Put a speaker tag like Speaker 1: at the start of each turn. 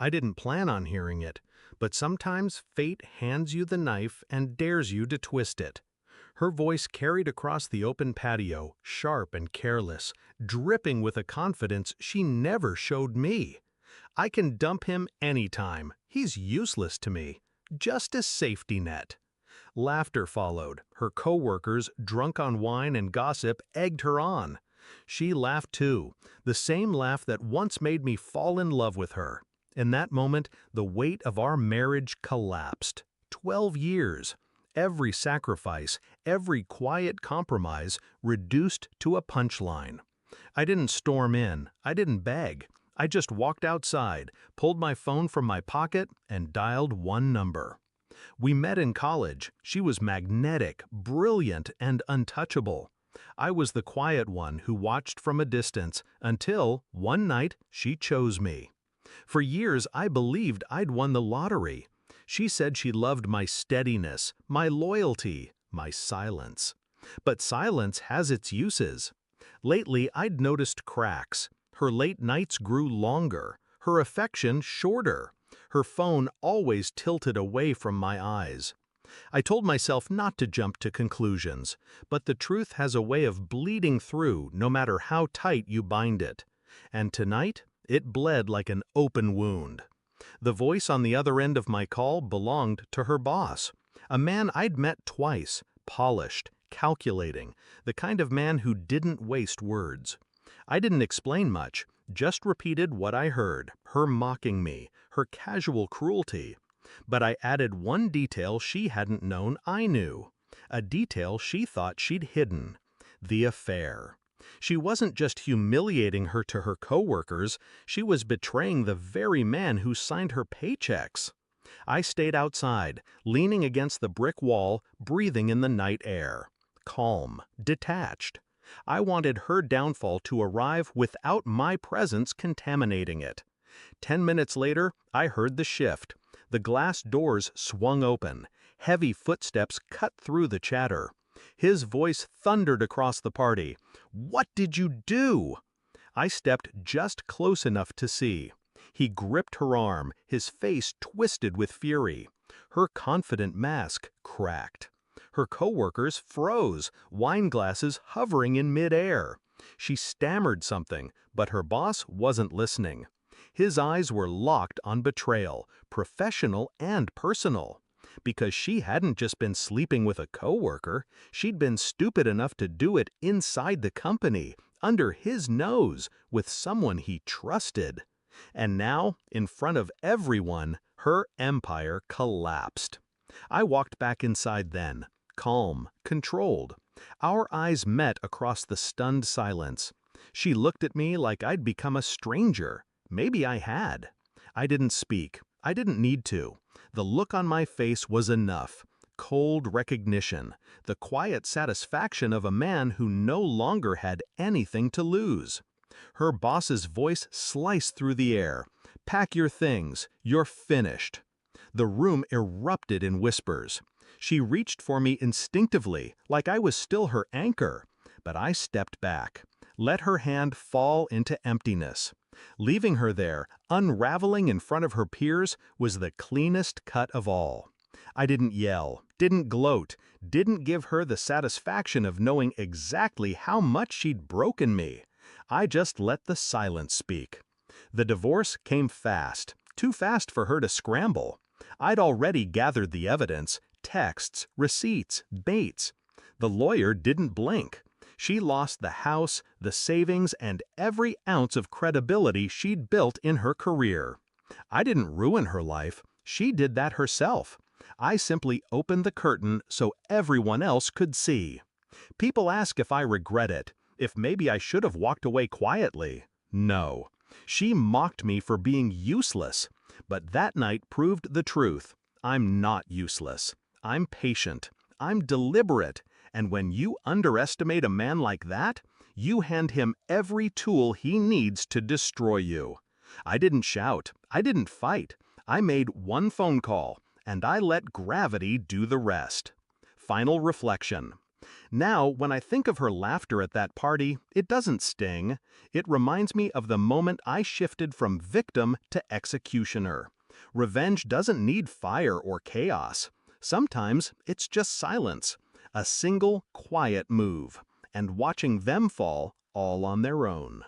Speaker 1: I didn't plan on hearing it, but sometimes fate hands you the knife and dares you to twist it. Her voice carried across the open patio, sharp and careless, dripping with a confidence she never showed me. I can dump him anytime. He's useless to me. Just a safety net. Laughter followed. Her coworkers, drunk on wine and gossip, egged her on. She laughed too, the same laugh that once made me fall in love with her. In that moment, the weight of our marriage collapsed. 12 years. Every sacrifice, every quiet compromise reduced to a punchline. I didn't storm in. I didn't beg. I just walked outside, pulled my phone from my pocket, and dialed one number. We met in college. She was magnetic, brilliant, and untouchable. I was the quiet one who watched from a distance until, one night, she chose me. For years, I believed I'd won the lottery. She said she loved my steadiness, my loyalty, my silence. But silence has its uses. Lately, I'd noticed cracks. Her late nights grew longer, her affection shorter. Her phone always tilted away from my eyes. I told myself not to jump to conclusions, but the truth has a way of bleeding through no matter how tight you bind it. And tonight, it bled like an open wound. The voice on the other end of my call belonged to her boss, a man I'd met twice, polished, calculating, the kind of man who didn't waste words. I didn't explain much, just repeated what I heard, her mocking me, her casual cruelty. But I added one detail she hadn't known I knew, a detail she thought she'd hidden: the affair. She wasn't just humiliating her to her coworkers, she was betraying the very man who signed her paychecks. I stayed outside, leaning against the brick wall, breathing in the night air. Calm, detached. I wanted her downfall to arrive without my presence contaminating it. 10 minutes later, I heard the shift. The glass doors swung open. Heavy footsteps cut through the chatter. His voice thundered across the party. "What did you do?" I stepped just close enough to see. He gripped her arm, his face twisted with fury. Her confident mask cracked. Her coworkers froze, wine glasses hovering in midair. She stammered something, but her boss wasn't listening. His eyes were locked on betrayal, professional and personal. Because she hadn't just been sleeping with a coworker, she'd been stupid enough to do it inside the company, under his nose, with someone he trusted. And now, in front of everyone, her empire collapsed. I walked back inside then, calm, controlled. Our eyes met across the stunned silence. She looked at me like I'd become a stranger. Maybe I had. I didn't speak. I didn't need to. The look on my face was enough. Cold recognition, the quiet satisfaction of a man who no longer had anything to lose. Her boss's voice sliced through the air. "Pack your things. You're finished." The room erupted in whispers. She reached for me instinctively, like I was still her anchor. But I stepped back, let her hand fall into emptiness. Leaving her there, unraveling in front of her peers, was the cleanest cut of all. I didn't yell, didn't gloat, didn't give her the satisfaction of knowing exactly how much she'd broken me. I just let the silence speak. The divorce came fast, too fast for her to scramble. I'd already gathered the evidence, texts, receipts, baits. The lawyer didn't blink. She lost the house, the savings, and every ounce of credibility she'd built in her career. I didn't ruin her life. She did that herself. I simply opened the curtain so everyone else could see. People ask if I regret it, if maybe I should have walked away quietly. No. She mocked me for being useless. But that night proved the truth. I'm not useless. I'm patient. I'm deliberate. And when you underestimate a man like that, you hand him every tool he needs to destroy you. I didn't shout. I didn't fight. I made one phone call, and I let gravity do the rest. Final reflection. Now, when I think of her laughter at that party, it doesn't sting. It reminds me of the moment I shifted from victim to executioner. Revenge doesn't need fire or chaos. Sometimes it's just silence, a single, quiet move, and watching them fall all on their own.